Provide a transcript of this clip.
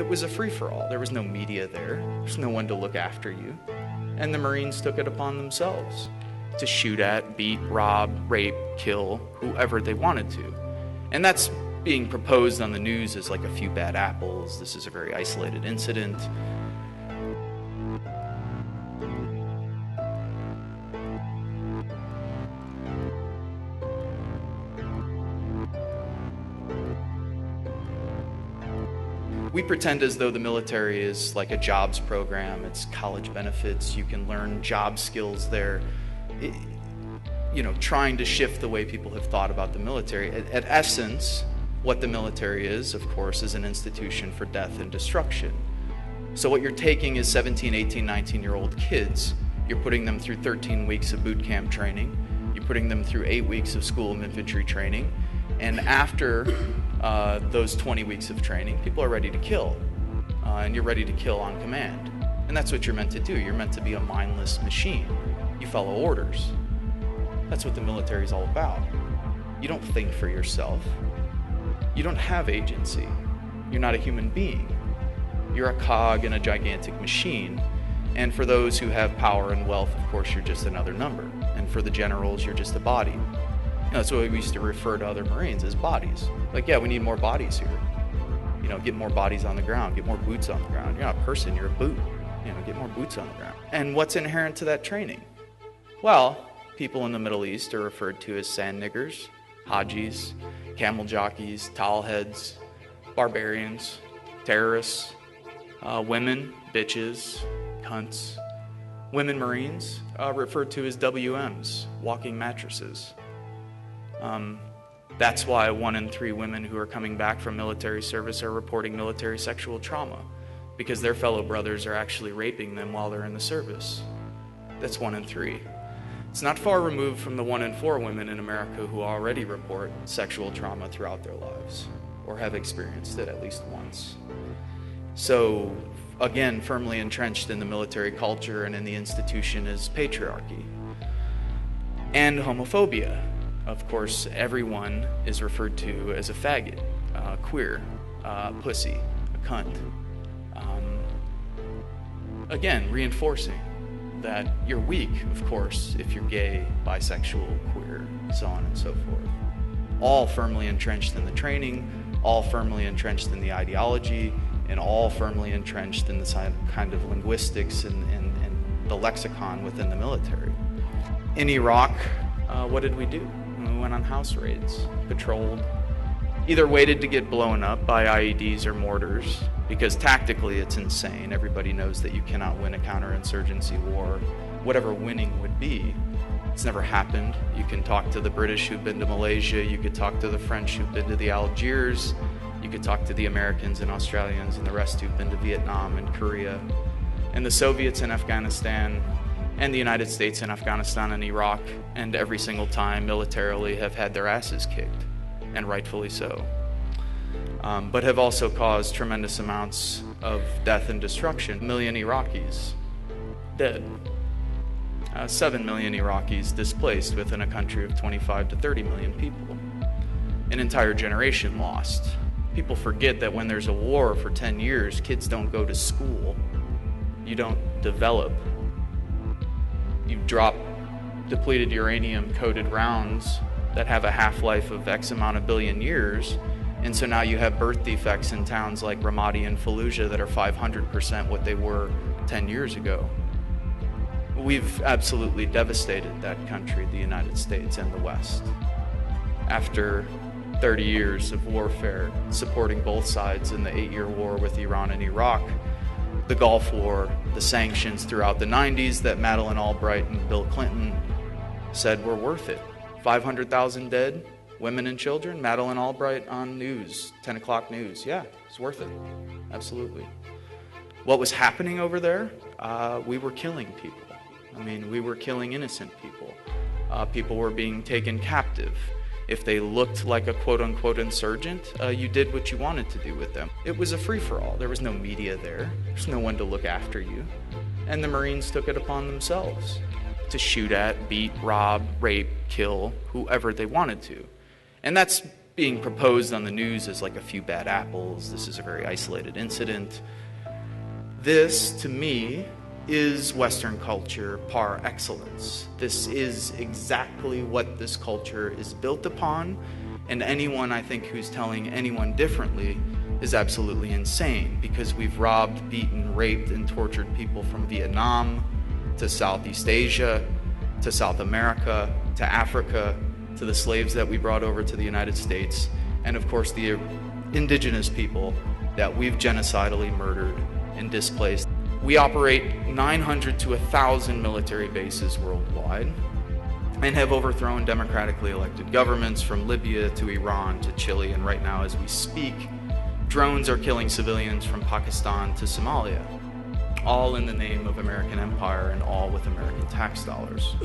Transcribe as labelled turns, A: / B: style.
A: It was a free-for-all. There was no media there. There's no one to look after you. And the Marines took it upon themselves to shoot at, beat, rob, rape, kill whoever they wanted to. And that's being proposed on the news as like a few bad apples. This is a very isolated incident. We pretend as though the military is like a jobs program. It's college benefits. You can learn job skills there. Trying to shift the way people have thought about the military. At essence, what the military is, of course, is an institution for death and destruction. So what you're taking is 17, 18, 19-year-old kids. You're putting them through 13 weeks of boot camp training. You're putting them through 8 weeks of school of infantry training. And after those 20 weeks of training, people are ready to kill. And you're ready to kill on command. And that's what you're meant to do. You're meant to be a mindless machine. You follow orders. That's what the military is all about. You don't think for yourself. You don't have agency. You're not a human being. You're a cog in a gigantic machine. And for those who have power and wealth, of course, you're just another number. And for the generals, you're just a body. That's what we used to refer to other Marines as bodies. Like, yeah, we need more bodies here. Get more bodies on the ground, get more boots on the ground. You're not a person, you're a boot. Get more boots on the ground. And what's inherent to that training? Well, people in the Middle East are referred to as sand niggers, hajis, camel jockeys, towel heads, barbarians, terrorists, women, bitches, cunts. Women Marines referred to as WMs, walking mattresses. That's why 1 in 3 women who are coming back from military service are reporting military sexual trauma, because their fellow brothers are actually raping them while they're in the service. That's 1 in 3. It's not far removed from the 1 in 4 women in America who already report sexual trauma throughout their lives, or have experienced it at least once. So, again, firmly entrenched in the military culture and in the institution is patriarchy and homophobia. Of course, everyone is referred to as a faggot, queer, pussy, a cunt. Again, reinforcing that you're weak, of course, if you're gay, bisexual, queer, so on and so forth. All firmly entrenched in the training, all firmly entrenched in the ideology, and all firmly entrenched in the kind of linguistics and the lexicon within the military. In Iraq, what did we do? We went on house raids, patrolled, either waited to get blown up by IEDs or mortars, because tactically it's insane. Everybody knows that you cannot win a counterinsurgency war, whatever winning would be. It's never happened. You can talk to the British who've been to Malaysia, you could talk to the French who've been to the Algiers, you could talk to the Americans and Australians and the rest who've been to Vietnam and Korea, and the Soviets in Afghanistan, and the United States in Afghanistan and Iraq, and every single time militarily have had their asses kicked, and rightfully so. But have also caused tremendous amounts of death and destruction. 1 million Iraqis dead. 7 million Iraqis displaced within a country of 25 to 30 million people. An entire generation lost. People forget that when there's a war for 10 years, kids don't go to school. You don't develop. You drop depleted uranium-coated rounds that have a half-life of X amount of billion years, and so now you have birth defects in towns like Ramadi and Fallujah that are 500% what they were 10 years ago. We've absolutely devastated that country, the United States and the West. After 30 years of warfare, supporting both sides in the 8-year war with Iran and Iraq, the Gulf War, the sanctions throughout the 90s that Madeleine Albright and Bill Clinton said were worth it. 500,000 dead, women and children, Madeleine Albright on news, 10 o'clock news. Yeah, it's worth it, absolutely. What was happening over there? We were killing people. We were killing innocent people. People were being taken captive. If they looked like a quote-unquote insurgent, you did what you wanted to do with them. It was a free-for-all. There was no media there. There's no one to look after you. And the Marines took it upon themselves to shoot at, beat, rob, rape, kill whoever they wanted to. And that's being proposed on the news as like a few bad apples. This is a very isolated incident. This, to me, is Western culture par excellence. This is exactly what this culture is built upon, and anyone, I think, who's telling anyone differently is absolutely insane, because we've robbed, beaten, raped, and tortured people from Vietnam to Southeast Asia, to South America, to Africa, to the slaves that we brought over to the United States, and of course the indigenous people that we've genocidally murdered and displaced. We operate 900 to 1,000 military bases worldwide and have overthrown democratically elected governments from Libya to Iran to Chile, and right now as we speak, drones are killing civilians from Pakistan to Somalia, all in the name of American empire and all with American tax dollars.